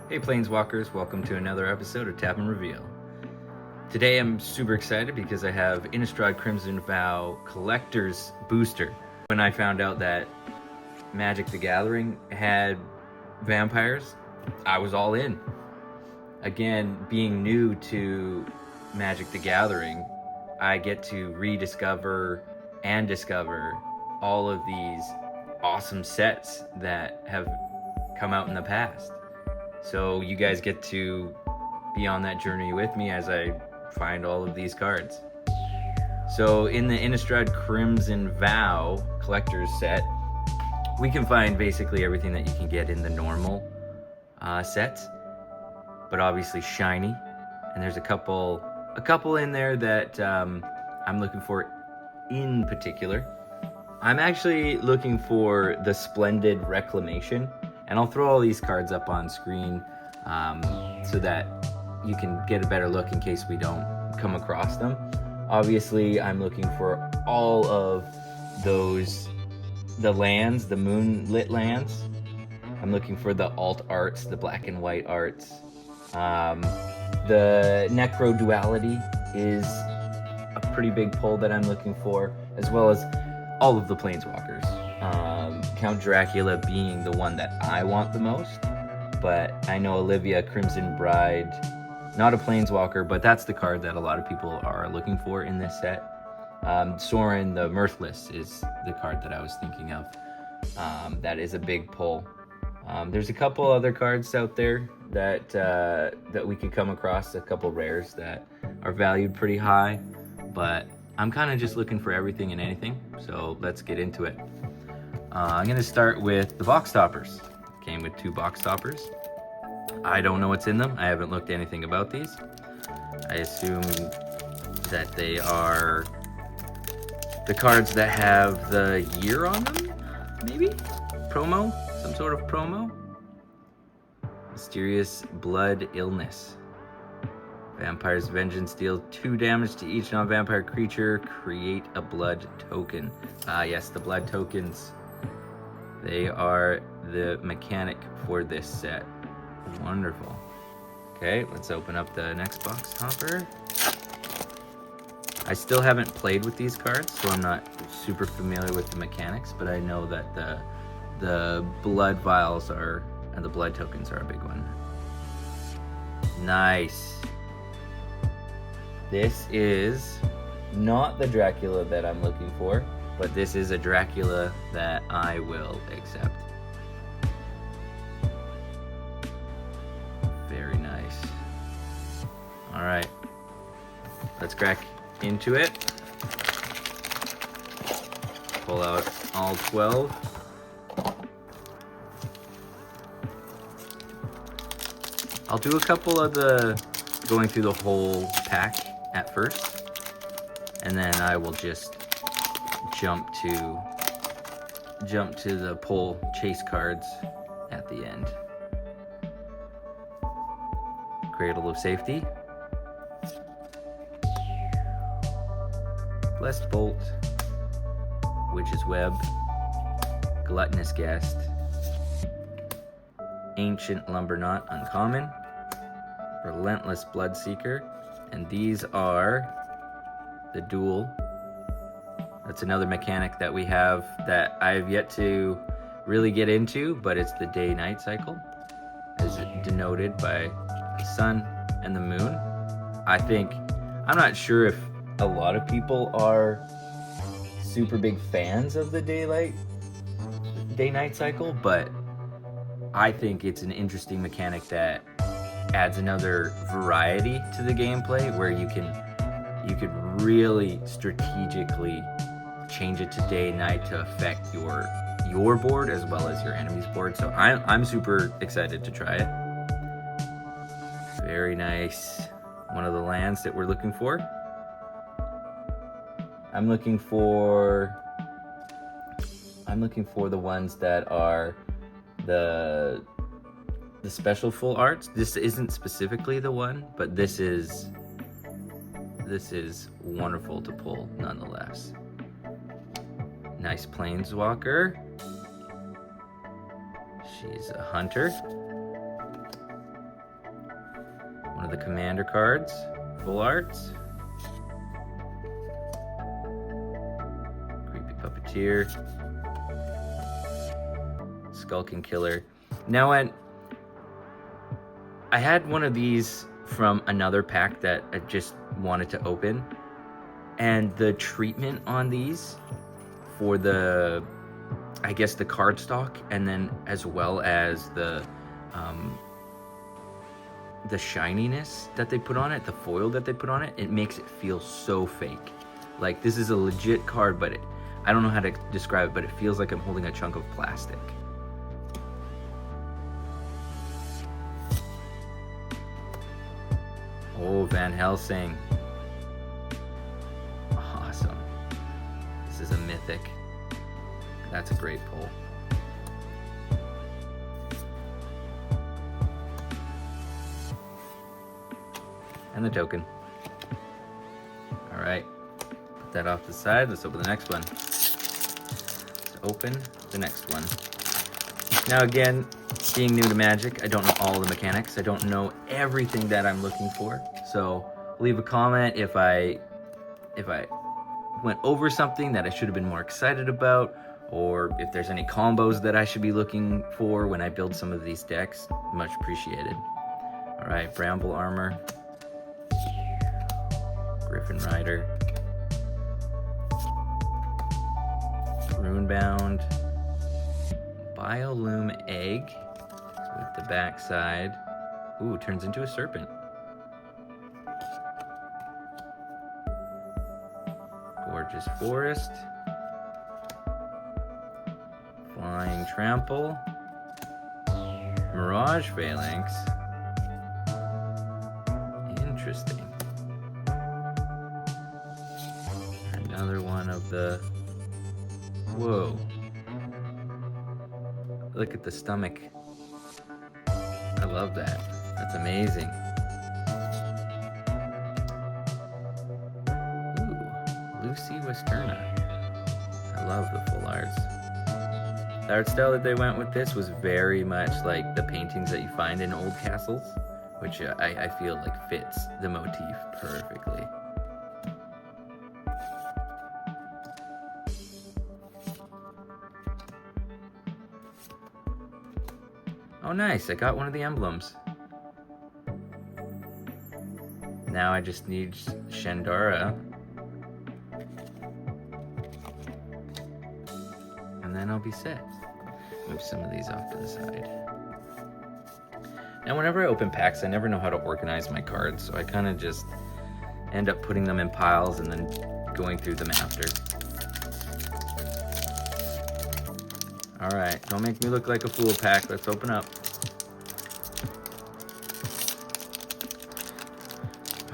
Hey Planeswalkers, welcome to another episode of Tap and Reveal. Today I'm super excited because I have Innistrad Crimson Vow Collectors booster. When I found out that Magic the Gathering had vampires, I was all in. Again, being new to Magic the Gathering, I get to rediscover and discover all of these awesome sets that have come out in the past. So you guys get to be on that journey with me as I find all of these cards. So in the Innistrad Crimson Vow Collectors set, we can find basically everything that you can get in the normal sets, but obviously shiny. And there's a couple in there that I'm looking for in particular. I'm actually looking for the Splendid Reclamation. And I'll throw all these cards up on screen so that you can get a better look in case we don't come across them. Obviously, I'm looking for all of those, the lands, the moonlit lands. I'm looking for the alt arts, the black and white arts. The Necro Duality is a pretty big pull that I'm looking for, as well as all of the Planeswalkers. Count Dracula being the one that I want the most, but I know Olivia Crimson Bride, not a Planeswalker, but that's the card that a lot of people are looking for in this set. Sorin the Mirthless is the card that I was thinking of. That is a big pull. There's a couple other cards out there that we could come across, a couple rares that are valued pretty high, but I'm kind of just looking for everything and anything, so let's get into it. I'm going to start with the box toppers. Came with 2 box toppers. I don't know what's in them. I haven't looked anything about these. I assume that they are the cards that have the year on them, maybe? Promo? Some sort of promo? Mysterious Blood Illness. Vampire's Vengeance, deal 2 damage to each non-vampire creature. Create a blood token. Ah, yes, the blood tokens. They are the mechanic for this set. Wonderful. Okay, let's open up the next box topper. I still haven't played with these cards, so I'm not super familiar with the mechanics, but I know that the blood vials are, and the blood tokens are a big one. Nice. This is not the Dracula that I'm looking for, but this is a Dracula that I will accept. Very nice. All right, let's crack into it. Pull out all 12. I'll do a couple of the going through the whole pack at first, and then I will just jump to the pull chase cards at the end. Cradle of Safety, Blessed Bolt, Witch's Web, Gluttonous Guest, Ancient Lumberknot uncommon, Relentless Bloodseeker, and these are the dual. That's another mechanic that we have that I've yet to really get into, but it's the day-night cycle, as denoted by the sun and the moon. I'm not sure if a lot of people are super big fans of the day-night cycle, but I think it's an interesting mechanic that adds another variety to the gameplay, where you could really strategically change it to day and night to affect your board as well as your enemy's board. So I'm super excited to try it. Very nice. One of the lands that we're looking for. I'm looking for the ones that are the special full arts. This isn't specifically the one, but this is wonderful to pull nonetheless. Nice Planeswalker. She's a hunter. commander cards, full arts. Creepy Puppeteer. Skulking Killer. Now, I had one of these from another pack that I just wanted to open, and the treatment on these for the, I guess, the cardstock, and then as well as the shininess that they put on it, the foil that they put on it, it makes it feel so fake. Like, this is a legit card, but I don't know how to describe it, but it feels like I'm holding a chunk of plastic. Oh, Van Helsing. Awesome. This is a mythic. That's a great pull. And the token. All right, put that off to the side. Let's open the next one. Let's open the next one. Now again, being new to Magic, I don't know all the mechanics. I don't know everything that I'm looking for. So leave a comment if I went over something that I should have been more excited about, or if there's any combos that I should be looking for when I build some of these decks. Much appreciated. All right, Bramble Armor. Griffin Rider, Runebound, Biolume Egg with the backside. Ooh, turns into a serpent. Gorgeous Forest, Flying Trample, Mirage Phalanx. Interesting. Another one of the, whoa, look at the stomach. I love that. That's amazing. Ooh, Lucy Westerna. I love the full arts. The art style that they went with this was very much like the paintings that you find in old castles, which I feel like fits the motif perfectly. Oh nice, I got one of the emblems. Now I just need Shandara. And then I'll be set. Move some of these off to the side. Now whenever I open packs, I never know how to organize my cards, so I kind of just end up putting them in piles and then going through them after. Alright, don't make me look like a fool, pack. Let's open up.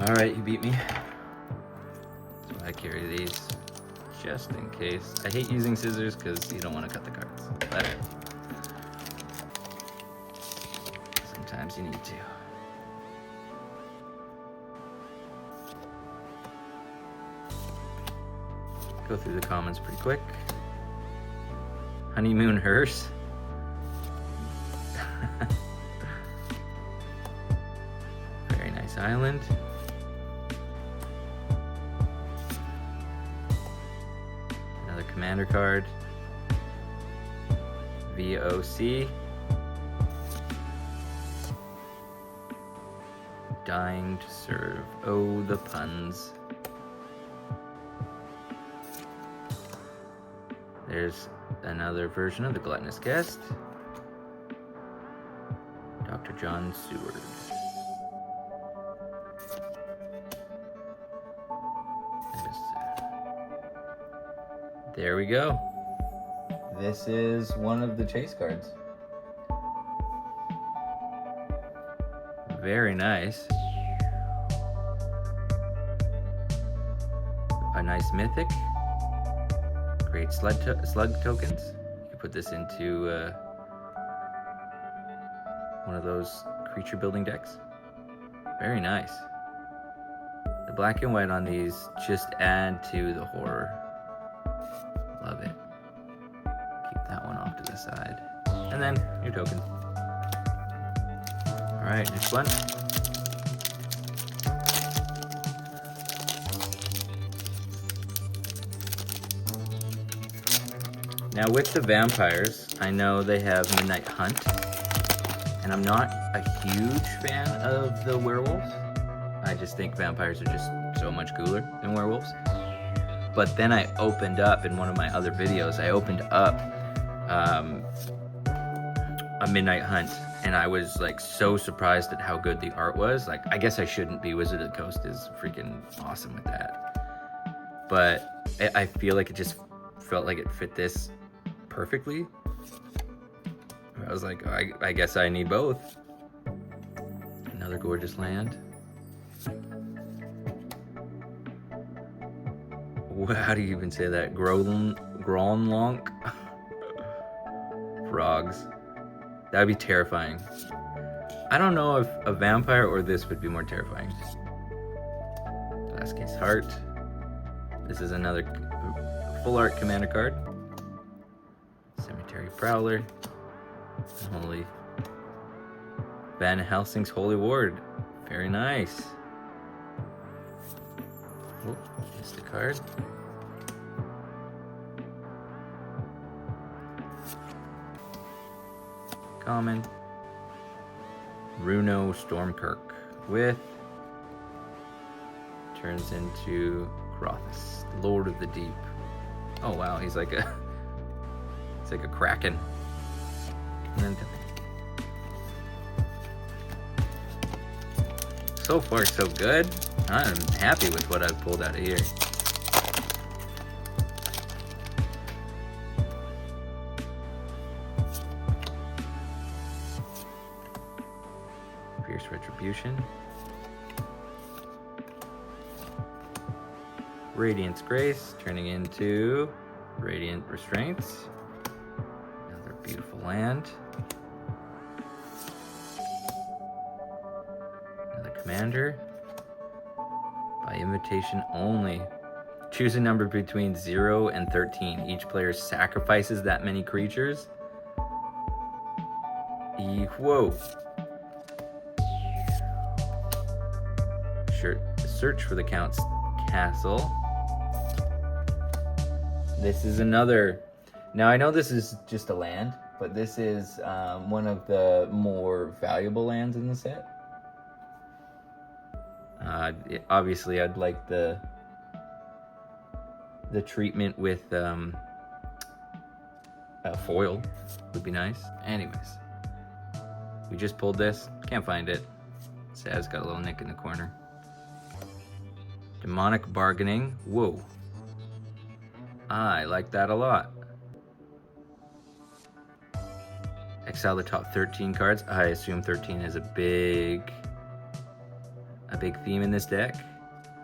Alright, you beat me. So I carry these just in case. I hate using scissors because you don't want to cut the cards. But sometimes you need to. Go through the comments pretty quick. Honeymoon Hearse. Very nice island. Another commander card. VOC. Dying to serve. Oh, the puns. There's another version of the Gluttonous Guest. Dr. John Seward. There we go. This is one of the chase cards. Very nice. A nice mythic. Great slug tokens. You can put this into one of those creature building decks. Very nice. The black and white on these just add to the horror. Love it. Keep that one off to the side. And then your token. Alright, next one. Now with the vampires, I know they have Midnight Hunt, and I'm not a huge fan of the werewolves. I just think vampires are just so much cooler than werewolves. But then I opened up, in one of my other videos, I opened up a Midnight Hunt, and I was like so surprised at how good the art was. Like, I guess I shouldn't be. Wizard of the Coast is freaking awesome with that. But I feel like it just felt like it fit this perfectly. I was like, I guess I need both. Another gorgeous land. How do you even say that? Gronlonk? Frogs. That would be terrifying. I don't know if a vampire or this would be more terrifying. Last Case Heart. This is another full art commander card. Cemetery Prowler. Holy. Van Helsing's Holy Ward. Very nice. Oh, missed a card. Common. Runo Stormkirk with turns into Crothus, Lord of the Deep. Oh wow, he's like a kraken. And so far so good. I'm happy with what I've pulled out of here. Fierce Retribution. Radiant's Grace, turning into Radiant Restraints. Another beautiful land. Another commander. By invitation only. Choose a number between 0 and 13. Each player sacrifices that many creatures. Whoa. Search for the Count's Castle. This is another. Now I know this is just a land, but this is one of the more valuable lands in the set. Obviously, I'd like the treatment with foil would be nice. Anyways, we just pulled this. Can't find it. Sad's got a little nick in the corner. Demonic Bargaining. Whoa. I like that a lot. Exile the top 13 cards. I assume 13 is a big theme in this deck.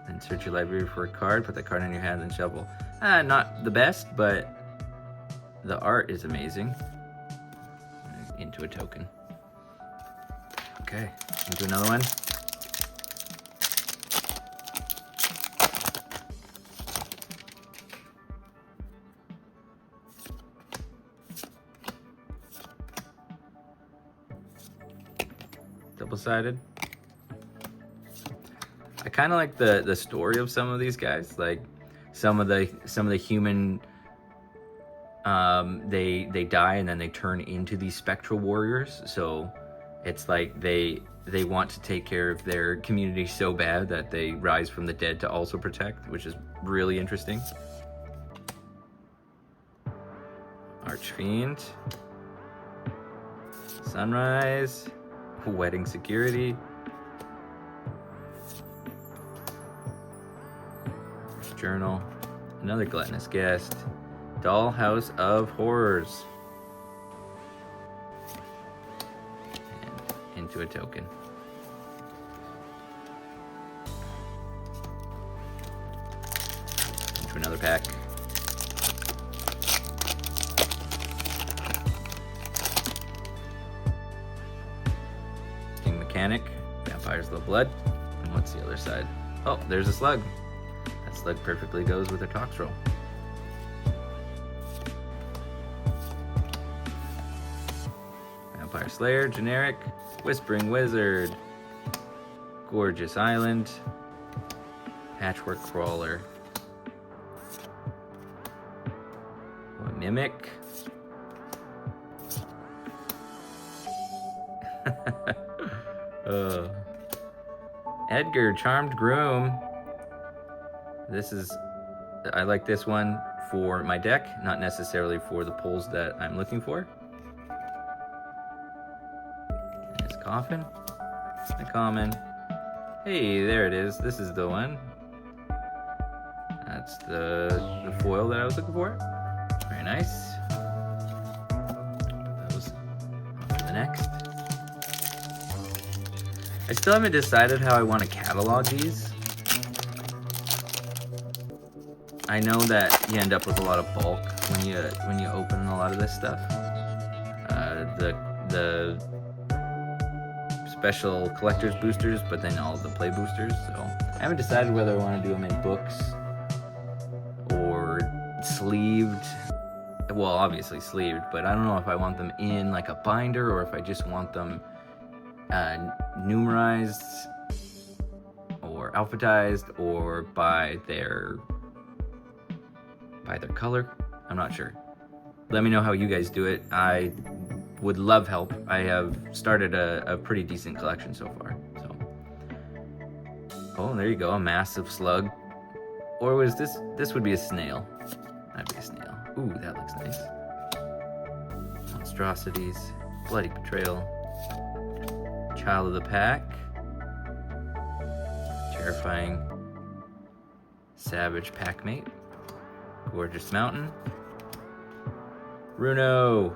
Then search your library for a card, put that card in your hand, and shuffle. Not the best, but the art is amazing. Into a token. Okay, into another one. Double-sided. I kind of like the story of some of these guys. Like some of the human, they die and then they turn into these spectral warriors. So it's like they want to take care of their community so bad that they rise from the dead to also protect, which is really interesting. Archfiend. Sunrise. Wedding Security. Journal. Another Gluttonous Guest. Dollhouse of Horrors. And into a token. Into another pack. Mechanic, Vampires Love Blood, and what's the other side? Oh, there's a slug. That slug perfectly goes with a Tox roll. Vampire Slayer, generic, Whispering Wizard, Gorgeous Island, Patchwork Crawler, Mimic, Edgar, Charmed Groom. I like this one for my deck, not necessarily for the pulls that I'm looking for. His coffin, a common. Hey, there it is. This is the one. That's the foil that I was looking for. Very nice. Those on to the next. I still haven't decided how I want to catalog these. I know that you end up with a lot of bulk when you open a lot of this stuff. The special collector's boosters, but then all the play boosters. So I haven't decided whether I want to do them in books or sleeved. Well, obviously sleeved, but I don't know if I want them in like a binder or if I just want them numerized or alphabetized or by their color. I'm not sure. Let me know how you guys do it. I would love help. I have started a pretty decent collection so far. So, oh, there you go, a massive slug. Or was this? This would be a snail. That'd be a snail. Ooh, that looks nice. Monstrosities, bloody betrayal, child of the pack, terrifying savage packmate. Gorgeous Mountain. Runo.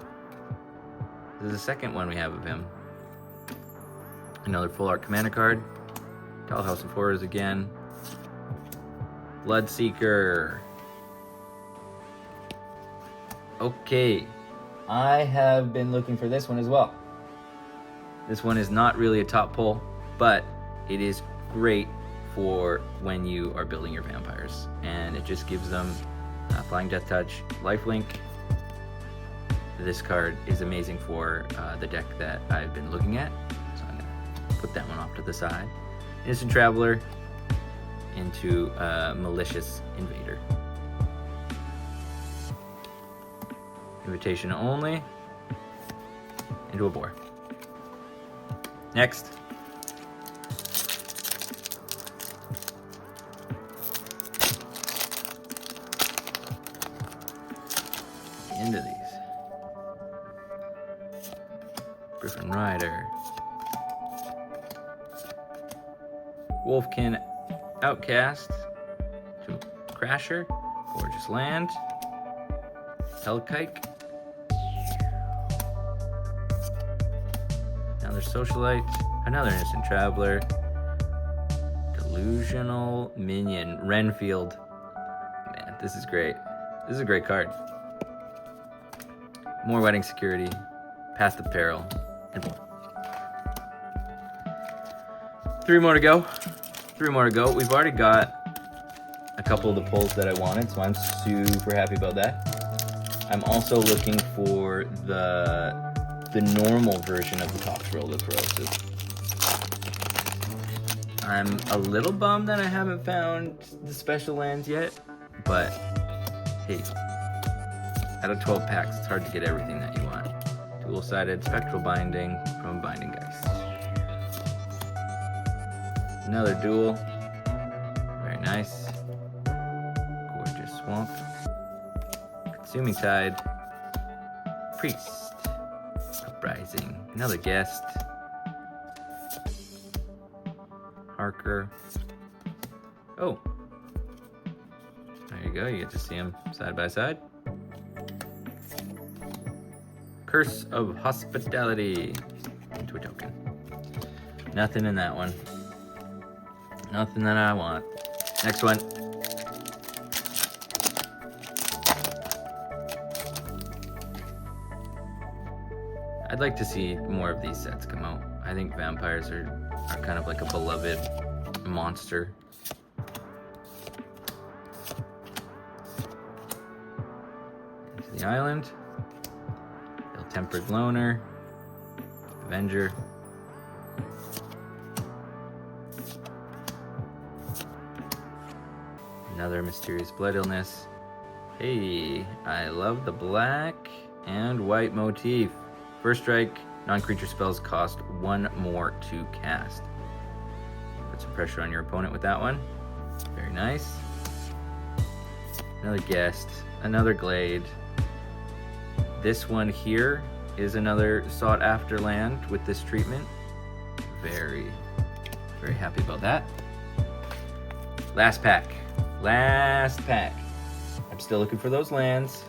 This is the second one we have of him. Another full art commander card. Dollhouse of Horrors again. Bloodseeker. Okay. I have been looking for this one as well. This one is not really a top pull, but it is great for when you are building your vampires. And it just gives them Flying Death Touch, Lifelink. This card is amazing for the deck that I've been looking at, so I'm going to put that one off to the side. Innocent Traveler into Malicious Invader. Invitation only into a boar. Next. Into these. Griffin Rider. Wolfkin Outcast. To Crasher. Gorgeous Land. Hellkike. Another Socialite. Another Innocent Traveler. Delusional Minion. Renfield. Man, this is great. This is a great card. More Wedding Security, Path of Peril, and more. Three more to go. We've already got a couple of the pulls that I wanted, so I'm super happy about that. I'm also looking for the normal version of the Tox Roll of Corrosive. I'm a little bummed that I haven't found the special lands yet, but hey. Out of 12 packs, it's hard to get everything that you want. Dual-sided Spectral Binding from Binding Geist. Another dual. Very nice. Gorgeous Swamp. Consuming Tide. Priest. Uprising. Another Guest. Harker. Oh. There you go, you get to see them side by side. Curse of Hospitality into a token. Nothing in that one. Nothing that I want. Next one. I'd like to see more of these sets come out. I think vampires are kind of like a beloved monster. Into the island. Tempered Loner, Avenger, another Mysterious Blood Illness. Hey, I love the black and white motif. First strike, non-creature spells cost one more to cast. Put some pressure on your opponent with that one. Very nice. Another guest, another glade. This one here is another sought after land with this treatment. Very happy about that. Last pack. I'm still looking for those lands.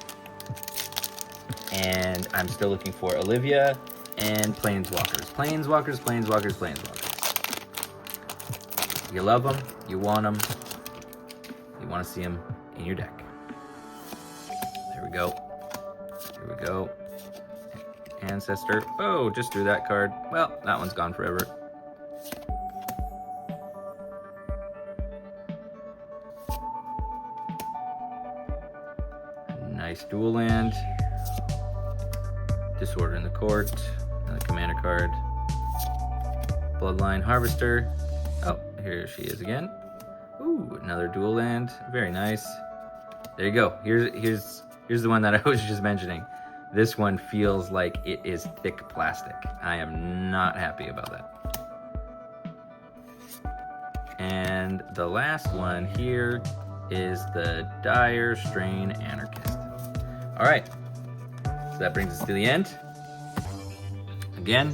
And I'm still looking for Olivia and Planeswalkers. Planeswalkers. You love them, you want them, you want to see them in your deck. There we go. Here we go. Ancestor. Oh, just drew that card. Well, that one's gone forever. Nice dual land. Disorder in the Court. Another commander card. Bloodline Harvester. Oh, here she is again. Ooh, another dual land. Very nice. There you go. Here's the one that I was just mentioning. This one feels like it is thick plastic. I am not happy about that. And the last one here is the Dire Strain Anarchist. All right, so that brings us to the end. Again,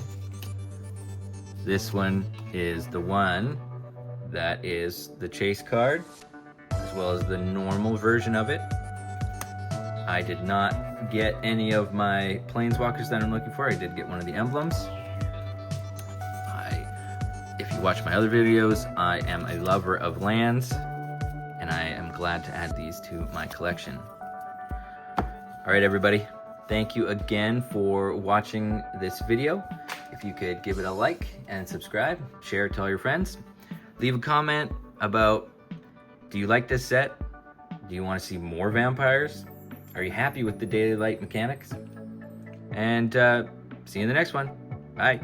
this one is the one that is the chase card, as well as the normal version of it. I did not get any of my planeswalkers that I'm looking for. I did get one of the emblems. If you watch my other videos, I am a lover of lands, and I am glad to add these to my collection. All right, everybody. Thank you again for watching this video. If you could give it a like and subscribe, share it to all your friends. Leave a comment about, do you like this set? Do you want to see more vampires? Are you happy with the daily light mechanics? And see you in the next one. Bye.